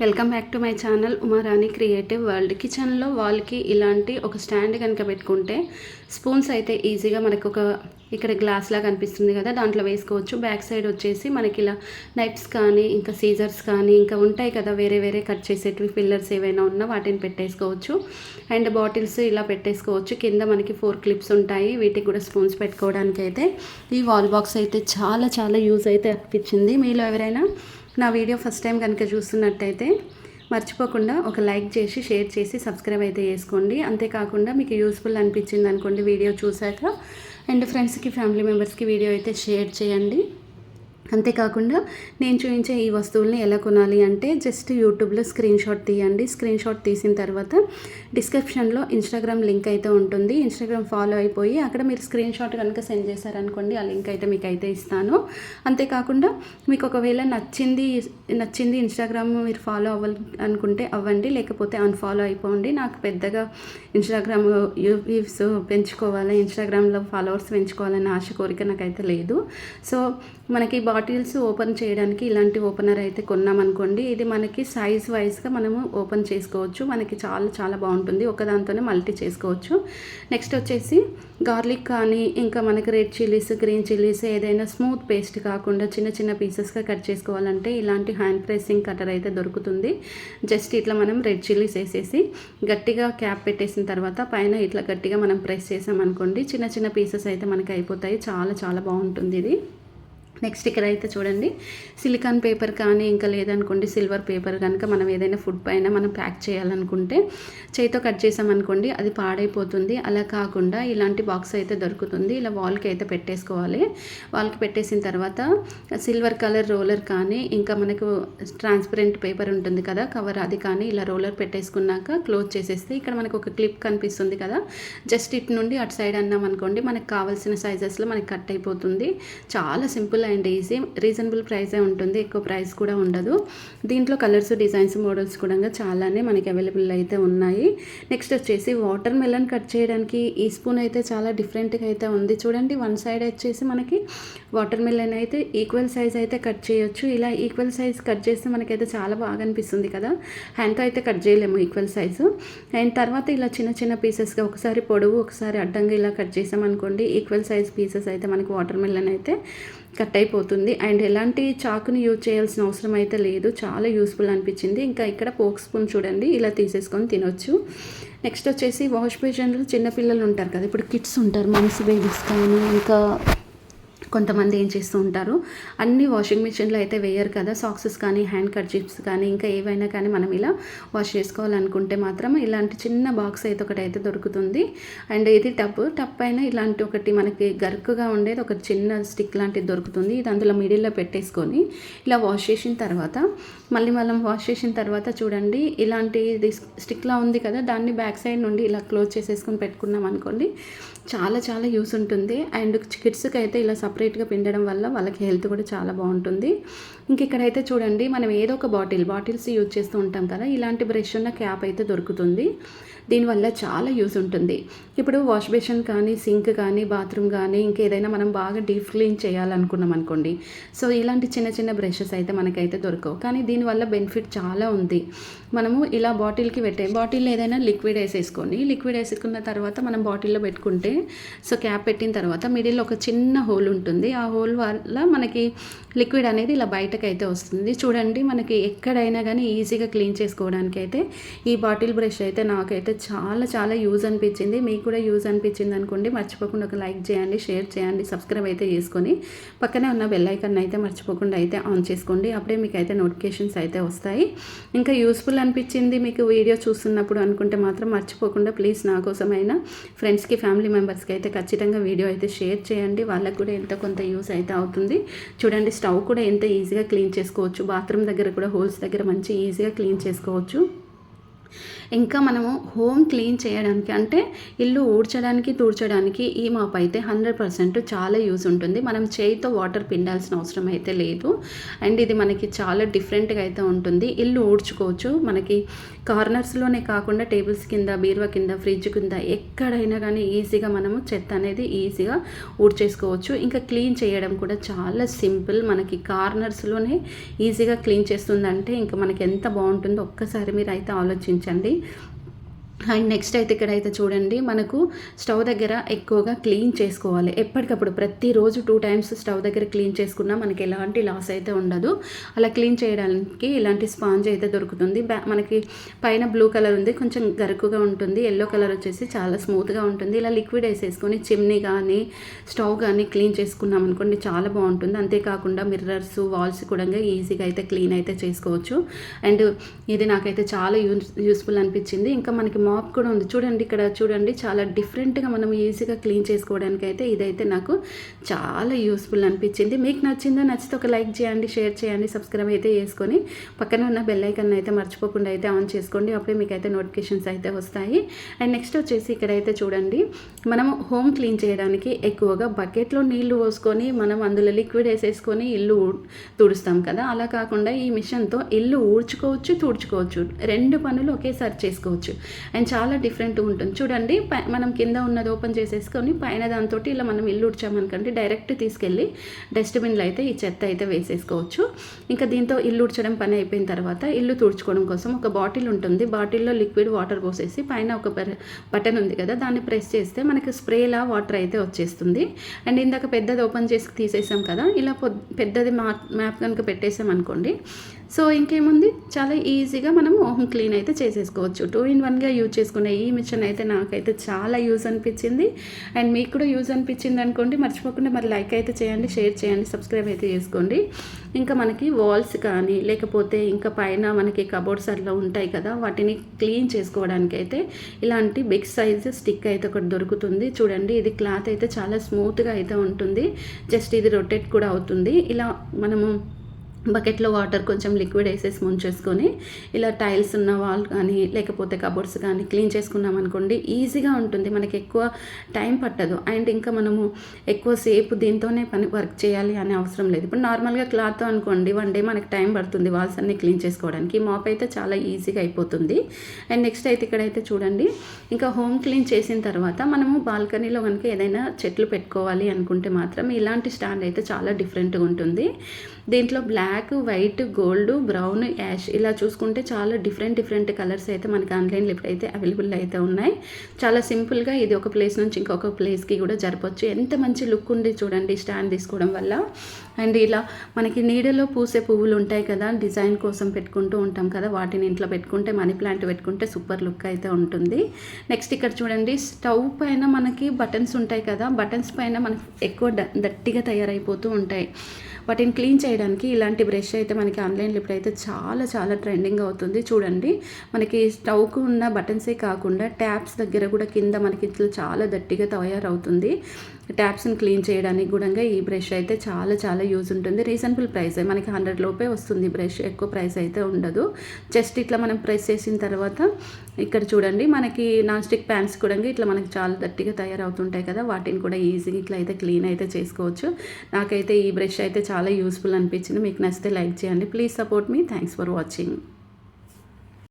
Welcome back to my channel Uma Rani creative world. కిచెన్లో వాల్కి ఇలాంటి ఒక స్టాండ్ కనుక పెట్టుకుంటే స్పూన్స్ అయితే ఈజీగా మనకు ఇక్కడ గ్లాస్ లాగా కనిపిస్తుంది కదా, దాంట్లో వేసుకోవచ్చు. బ్యాక్ సైడ్ వచ్చేసి మనకి ఇలా నైఫ్స్ కానీ ఇంకా సీజర్స్ కానీ ఇంకా ఉంటాయి కదా, వేరే వేరే కట్ చేసేటివి పిల్లర్స్ ఏవైనా ఉన్నా వాటిని పెట్టేసుకోవచ్చు. అండ్ బాటిల్స్ ఇలా పెట్టేసుకోవచ్చు. కింద మనకి 4 క్లిప్స్ ఉంటాయి, వీటికి కూడా స్పూన్స్ పెట్టుకోవడానికి అయితే ఈ వాల్ బాక్స్ అయితే చాలా చాలా యూజ్ అయితే అనిపించింది. మీలో ఎవరైనా నా వీడియో ఫస్ట్ టైం కనుక చూస్తున్నట్టయితే మర్చిపోకుండా ఒక లైక్ చేసి షేర్ చేసి సబ్స్క్రైబ్ అయితే చేసుకోండి. అంతేకాకుండా మీకు యూస్ఫుల్ అనిపించింది అనుకోండి వీడియో చూశాక, అండ్ ఫ్రెండ్స్కి ఫ్యామిలీ మెంబర్స్కి వీడియో అయితే షేర్ చేయండి. అంతేకాకుండా నేను చూపించే ఈ వస్తువుల్ని ఎలా కొనాలి అంటే జస్ట్ యూట్యూబ్లో స్క్రీన్ షాట్ తీయండి. స్క్రీన్ షాట్ తీసిన తర్వాత డిస్క్రిప్షన్లో ఇన్స్టాగ్రామ్ లింక్ అయితే ఉంటుంది. ఇన్స్టాగ్రామ్ ఫాలో అయిపోయి అక్కడ మీరు స్క్రీన్ షాట్ కనుక సెండ్ చేశారనుకోండి, ఆ లింక్ అయితే మీకు అయితే ఇస్తాను. అంతేకాకుండా మీకు ఒకవేళ నచ్చింది ఇన్స్టాగ్రామ్ మీరు ఫాలో అనుకుంటే అవ్వండి, లేకపోతే అన్ఫాలో అయిపోండి. నాకు పెద్దగా ఇన్స్టాగ్రామ్ వ్యూస్ పెంచుకోవాలి, ఇన్స్టాగ్రామ్లో ఫాలోవర్స్ పెంచుకోవాలనే ఆశ కోరిక నాకైతే లేదు. సో మనకి బాటిల్స్ ఓపెన్ చేయడానికి ఇలాంటి ఓపెనర్ అయితే కొన్నామనుకోండి, ఇది మనకి సైజ్ వైజ్గా మనము ఓపెన్ చేసుకోవచ్చు. మనకి చాలా చాలా బాగుంటుంది, ఒకదాంతోనే మల్టీ చేసుకోవచ్చు. నెక్స్ట్ వచ్చేసి గార్లిక్ కానీ ఇంకా మనకి రెడ్ చిల్లీస్, గ్రీన్ చిల్లీస్ ఏదైనా స్మూత్ పేస్ట్ కాకుండా చిన్న చిన్న పీసెస్గా కట్ చేసుకోవాలంటే ఇలాంటి హ్యాండ్ ప్రెస్సింగ్ కటర్ అయితే దొరుకుతుంది. జస్ట్ ఇట్లా మనం రెడ్ చిల్లీస్ వేసేసి గట్టిగా క్యాప్ పెట్టేసిన తర్వాత పైన ఇట్లా గట్టిగా మనం ప్రెస్ చేసామనుకోండి, చిన్న చిన్న పీసెస్ అయితే మనకి అయిపోతాయి. చాలా చాలా బాగుంటుంది ఇది. నెక్స్ట్ ఇక్కడ అయితే చూడండి, సిలికాన్ పేపర్ కానీ ఇంకా లేదనుకోండి సిల్వర్ పేపర్ కనుక మనం ఏదైనా ఫుడ్ పైన మనం ప్యాక్ చేయాలనుకుంటే చేతితో కట్ చేసామనుకోండి అది పాడైపోతుంది. అలా కాకుండా ఇలాంటి బాక్స్ అయితే దొరుకుతుంది. ఇలా వాల్కి అయితే పెట్టేసుకోవాలి. వాల్కి పెట్టేసిన తర్వాత సిల్వర్ కలర్ రోలర్ కానీ ఇంకా మనకు ట్రాన్స్పరెంట్ పేపర్ ఉంటుంది కదా కవర్, అది కానీ ఇలా రోలర్ పెట్టేసుకున్నాక క్లోజ్ చేసేస్తే ఇక్కడ మనకు ఒక క్లిప్ కనిపిస్తుంది కదా, జస్ట్ ఇటు నుండి అటు సైడ్ అన్నాం అనుకోండి మనకు కావాల్సిన సైజెస్లో మనకి కట్ అయిపోతుంది. చాలా సింపుల్ అండ్ ఈజీ, రీజనబుల్ ప్రైసే ఉంటుంది, ఎక్కువ ప్రైస్ కూడా ఉండదు. దీంట్లో కలర్స్, డిజైన్స్, మోడల్స్ కూడా చాలానే మనకి అవైలబుల్ అయితే ఉన్నాయి. నెక్స్ట్ వచ్చేసి వాటర్ మెలన్ కట్ చేయడానికి ఈ స్పూన్ అయితే చాలా డిఫరెంట్గా అయితే ఉంది. చూడండి, వన్ సైడ్ వచ్చేసి మనకి వాటర్ మెలన్ అయితే ఈక్వల్ సైజ్ అయితే కట్ చేయొచ్చు. ఇలా ఈక్వల్ సైజ్ కట్ చేస్తే మనకైతే చాలా బాగా అనిపిస్తుంది కదా, హ్యాండ్తో అయితే కట్ చేయలేము ఈక్వల్ సైజు. అండ్ తర్వాత ఇలా చిన్న చిన్న పీసెస్గా ఒకసారి పొడవు ఒకసారి అడ్డంగా ఇలా కట్ చేసామనుకోండి, ఈక్వల్ సైజ్ పీసెస్ అయితే మనకి వాటర్ మెలన్ అయితే కట్ అయిపోతుంది. అండ్ ఎలాంటి చాకుని యూజ్ చేయాల్సిన అవసరం అయితే లేదు, చాలా యూస్ఫుల్ అనిపించింది. ఇంకా ఇక్కడ పోక్ స్పూన్ చూడండి, ఇలా తీసేసుకొని తినొచ్చు. నెక్స్ట్ వచ్చేసి వాష్ బేసిన్లో చిన్నపిల్లలు ఉంటారు కదా, ఇప్పుడు కిడ్స్ ఉంటారు, మంత్స్ బేబీస్ కానీ ఇంకా కొంతమంది ఏం చేస్తూ ఉంటారు, అన్ని వాషింగ్ మిషన్లో అయితే వేయరు కదా, సాక్సెస్ కానీ హ్యాండ్ కర్చీఫ్స్ కానీ ఇంకా ఏవైనా కానీ మనం ఇలా వాష్ చేసుకోవాలనుకుంటే మాత్రం ఇలాంటి చిన్న బాక్స్ అయితే ఒకటి అయితే దొరుకుతుంది. అండ్ ఇది టప్ పైన ఇలాంటి ఒకటి మనకి గరుకుగా ఉండేది ఒక చిన్న స్టిక్ లాంటిది దొరుకుతుంది. ఇది అందులో మిడిల్లో పెట్టేసుకొని ఇలా వాష్ చేసిన తర్వాత మళ్ళీ మనం వాష్ చేసిన తర్వాత చూడండి ఇలాంటి స్టిక్లా ఉంది కదా, దాన్ని బ్యాక్ సైడ్ నుండి ఇలా క్లోజ్ చేసేసుకొని పెట్టుకున్నాం అనుకోండి, చాలా చాలా యూస్ ఉంటుంది. అండ్ కిడ్స్కి అయితే ఇలా సపరేట్గా పిండడం వల్ల వాళ్ళకి హెల్త్ కూడా చాలా బాగుంటుంది. ఇంక ఇక్కడైతే చూడండి మనం ఏదో ఒక బాటిల్స్ యూజ్ చేస్తూ ఉంటాం కదా, ఇలాంటి బ్రష్ ఉన్న క్యాప్ అయితే దొరుకుతుంది. దీనివల్ల చాలా యూస్ ఉంటుంది. ఇప్పుడు వాష్ బేసిన్ కానీ సింక్ కానీ బాత్రూమ్ కానీ ఇంకేదైనా మనం బాగా డీప్ క్లీన్ చేయాలనుకున్నాం అనుకోండి, సో ఇలాంటి చిన్న చిన్న బ్రషెస్ అయితే మనకైతే దొరకవు. కానీ దీనివల్ల బెనిఫిట్ చాలా ఉంది. మనము ఇలా బాటిల్ ఏదైనా లిక్విడ్ వేసేసుకున్న తర్వాత మనం బాటిల్లో పెట్టుకుంటే, సో క్యాప్ పెట్టిన తర్వాత మిడిల్లో ఒక చిన్న హోల్ ఉంటుంది. ఆ హోల్ వల్ల మనకి లిక్విడ్ అనేది ఇలా బయటకైతే వస్తుంది. చూడండి, మనకి ఎక్కడైనా కానీ ఈజీగా క్లీన్ చేసుకోవడానికి అయితే ఈ బాటిల్ బ్రష్ అయితే నాకైతే చాలా చాలా యూజ్ అనిపించింది. మీకు కూడా యూజ్ అనిపించింది అనుకోండి, మర్చిపోకుండా ఒక లైక్ చేయండి, షేర్ చేయండి, సబ్స్క్రైబ్ అయితే చేసుకొని పక్కనే ఉన్న బెల్ ఐకాన్ అయితే మర్చిపోకుండా అయితే ఆన్ చేసుకోండి. అప్పుడే మీకు అయితే నోటిఫికేషన్స్ అయితే వస్తాయి. ఇంకా యూస్ఫుల్ అనిపించింది మీకు వీడియో చూస్తున్నప్పుడు అనుకుంటే మాత్రం మర్చిపోకుండా ప్లీజ్ నా కోసమైనా ఫ్రెండ్స్కి ఫ్యామిలీ మెంబర్స్కి అయితే ఖచ్చితంగా వీడియో అయితే షేర్ చేయండి. వాళ్ళకు కూడా ఎంత కొంత యూస్ అయితే అవుతుంది. చూడండి, స్టవ్ కూడా ఎంత ఈజీగా క్లీన్ చేసుకోవచ్చు, బాత్రూమ్ దగ్గర కూడా హోల్స్ దగ్గర మంచి ఈజీగా క్లీన్ చేసుకోవచ్చు. ఇంకా మనము హోమ్ క్లీన్ చేయడానికి అంటే ఇల్లు ఊడ్చడానికి, తూడ్చడానికి ఈ మాప్ అయితే 100% చాలా యూజ్ ఉంటుంది. మనం చేయితో వాటర్ పిండాల్సిన అవసరం అయితే లేదు. అండ్ ఇది మనకి చాలా డిఫరెంట్‌గా అయితే ఉంటుంది. ఇల్లు ఊడ్చుకోవచ్చు. మనకి కార్నర్స్‌లోనే కాకుండా టేబుల్స్ కింద, బీరువా కింద, ఫ్రిడ్జ్ కింద ఎక్కడైనా కానీ ఈజీగా మనము చెత్త అనేది ఈజీగా ఊడ్చేసుకోవచ్చు. ఇంకా క్లీన్ చేయడం కూడా చాలా సింపుల్. మనకి కార్నర్స్‌లోనే ఈజీగా క్లీన్ చేస్తుందంటే ఇంకా మనకి ఎంత బావుంటుందో ఒక్కసారి మీరైతే ఆలోచించండి. అండ్ నెక్స్ట్ అయితే ఇక్కడైతే చూడండి, మనకు స్టవ్ దగ్గర ఎక్కువగా క్లీన్ చేసుకోవాలి. ఎప్పటికప్పుడు ప్రతిరోజు 2 టైమ్స్ స్టవ్ దగ్గర క్లీన్ చేసుకున్నా మనకి ఎలాంటి లాస్ అయితే ఉండదు. అలా క్లీన్ చేయడానికి ఇలాంటి స్పాంజ్ అయితే దొరుకుతుంది. మనకి పైన బ్లూ కలర్ ఉంది, కొంచెం గరుకుగా ఉంటుంది. ఎల్లో కలర్ వచ్చేసి చాలా స్మూత్గా ఉంటుంది. ఇలా లిక్విడ్ వేసేసుకొని చిమ్నీ కానీ స్టవ్ కానీ క్లీన్ చేసుకున్నాం అనుకోండి, చాలా బాగుంటుంది. అంతేకాకుండా మిర్రర్స్, వాల్స్ కూడా ఈజీగా అయితే క్లీన్ అయితే చేసుకోవచ్చు. అండ్ ఇది నాకైతే చాలా యూస్ఫుల్ అనిపించింది. ఇంకా మనకి మాప్ కూడా ఉంది చూడండి, ఇక్కడ చూడండి, చాలా డిఫరెంట్గా మనం ఈజీగా క్లీన్ చేసుకోవడానికి అయితే ఇదైతే నాకు చాలా యూస్ఫుల్ అనిపించింది. మీకు నచ్చిందో, నచ్చితే ఒక లైక్ చేయండి, షేర్ చేయండి, సబ్స్క్రైబ్ అయితే చేసుకొని పక్కన ఉన్న బెల్ ఐకాన్ అయితే మర్చిపోకుండా అయితే ఆన్ చేసుకోండి. అప్పుడే మీకు అయితే నోటిఫికేషన్స్ అయితే వస్తాయి. అండ్ నెక్స్ట్ వచ్చేసి ఇక్కడైతే చూడండి, మనము హోమ్ క్లీన్ చేయడానికి ఎక్కువగా బకెట్లో నీళ్లు పోసుకొని మనం అందులో లిక్విడ్ వేసేసుకొని ఇల్లు తుడుస్తాం కదా, అలా కాకుండా ఈ మిషన్తో ఇల్లు ఊడ్చుకోవచ్చు, తుడుచుకోవచ్చు. 2 పనులు ఒకేసారి చేసుకోవచ్చు. అండ్ చాలా డిఫరెంట్ ఉంటుంది చూడండి. మనం కింద ఉన్నది ఓపెన్ చేసేసుకొని పైన దాంతో ఇలా మనం ఇల్లు ఉడ్చామనుకోండి, డైరెక్ట్ తీసుకెళ్ళి డస్ట్బిన్లో అయితే ఈ చెత్త అయితే వేసేసుకోవచ్చు. ఇంకా దీంతో ఇల్లు ఉడ్చడం పని అయిపోయిన తర్వాత ఇల్లు తుడుచుకోవడం కోసం ఒక బాటిల్ ఉంటుంది. బాటిల్లో లిక్విడ్ వాటర్ పోసేసి పైన ఒక బటన్ ఉంది కదా, దాన్ని ప్రెస్ చేస్తే మనకి స్ప్రేలా వాటర్ అయితే వచ్చేస్తుంది. అండ్ ఇందాక పెద్దది ఓపెన్ చేసి తీసేసాం కదా, ఇలా పెద్దది మ్యాప్ కనుక పెట్టేసాం అనుకోండి, సో ఇంకేముంది, చాలా ఈజీగా మనం హోమ్ క్లీన్ అయితే చేసేసుకోవచ్చు. 2 in 1గా యూజ్ చేసుకునే ఈ మిషన్ అయితే నాకైతే చాలా యూజ్ అనిపించింది. అండ్ మీకు కూడా యూజ్ అనిపించింది అనుకోండి, మర్చిపోకుండా మరి లైక్ అయితే చేయండి, షేర్ చేయండి, సబ్స్క్రైబ్ అయితే చేసుకోండి. ఇంకా మనకి వాల్స్ కానీ లేకపోతే ఇంకా పైన మనకి కబోర్డ్స్ అట్లా ఉంటాయి కదా, వాటిని క్లీన్ చేసుకోవడానికి అయితే ఇలాంటి బిగ్ సైజ్ స్టిక్ అయితే ఒకటి దొరుకుతుంది. చూడండి, ఇది క్లాత్ అయితే చాలా స్మూత్గా అయితే ఉంటుంది. జస్ట్ ఇది రొటేట్ కూడా అవుతుంది. ఇలా మనము బకెట్లో వాటర్ కొంచెం లిక్విడ్ వేసేసి ముంచేసుకొని ఇలా టైల్స్ ఉన్న వాల్ కానీ లేకపోతే కబోర్డ్స్ కానీ క్లీన్ చేసుకున్నాం అనుకోండి, ఈజీగా ఉంటుంది. మనకి ఎక్కువ టైం పట్టదు. అండ్ ఇంకా మనము ఎక్కువసేపు దీంతోనే వర్క్ చేయాలి అనే అవసరం లేదు. ఇప్పుడు నార్మల్గా క్లాత్ అనుకోండి, 1 day మనకి టైం పడుతుంది వాల్స్ అన్ని క్లీన్ చేసుకోవడానికి. మాప్ అయితే చాలా ఈజీగా అయిపోతుంది. అండ్ నెక్స్ట్ అయితే ఇక్కడైతే చూడండి, ఇంకా హోమ్ క్లీన్ చేసిన తర్వాత మనము బాల్కనీలో కనుక ఏదైనా చెట్లు పెట్టుకోవాలి అనుకుంటే మాత్రం ఇలాంటి స్టాండ్ అయితే చాలా డిఫరెంట్గా ఉంటుంది. దీంట్లో black, white, gold, brown, ash ఇలా చూసుకుంటే చాలా డిఫరెంట్ కలర్స్ అయితే మనకి ఆన్లైన్లో ఇప్పుడైతే అవైలబుల్ అయితే ఉన్నాయి. చాలా సింపుల్గా ఇది ఒక ప్లేస్ నుంచి ఇంకొక ప్లేస్కి కూడా జరపచ్చు. ఎంత మంచి లుక్ ఉంది చూడండి స్టాండ్ తీసుకోవడం వల్ల. అండ్ ఇలా మనకి నీడలో పూసే పువ్వులు ఉంటాయి కదా, డిజైన్ కోసం పెట్టుకుంటూ ఉంటాం కదా, వాటిని ఇంట్లో పెట్టుకుంటే, మనీ ప్లాంట్ పెట్టుకుంటే సూపర్ లుక్ అయితే ఉంటుంది. నెక్స్ట్ ఇక్కడ చూడండి, స్టవ్ పైన మనకి బటన్స్ ఉంటాయి కదా, బటన్స్ పైన మనకి ఎక్కువ దట్టిగా తయారైపోతూ ఉంటాయి. వాటిని క్లీన్ చేయడానికి ఇలాంటి బ్రష్ అయితే మనకి ఆన్లైన్లో ఇప్పుడైతే చాలా ట్రెండింగ్ అవుతుంది. చూడండి, మనకి స్టవ్కు ఉన్న బటన్సే కాకుండా ట్యాప్స్ దగ్గర కూడా కింద మనకి ఇట్లా చాలా దట్టిగా తయారవుతుంది. ట్యాప్స్ని క్లీన్ చేయడానికి కూడా ఈ బ్రష్ అయితే చాలా యూజ్ ఉంటుంది. రీజనబుల్ ప్రైస్, మనకి 100 లోపే వస్తుంది బ్రష్, ఎక్కువ ప్రైస్ అయితే ఉండదు. జస్ట్ ఇట్లా మనం ప్రెస్ చేసిన తర్వాత ఇక్కడ చూడండి, మనకి నాన్ స్టిక్ ప్యాన్స్ కూడా ఇట్లా మనకి చాలా దట్టిగా తయారవుతుంటాయి కదా, వాటిని కూడా ఈజీగా ఇట్లా అయితే క్లీన్ అయితే చేసుకోవచ్చు. నాకైతే ఈ బ్రష్ అయితే చాలా యూస్ఫుల్ అనిపించింది. మీకు నచ్చితే లైక్ చేయండి. Please support me. Thanks for watching.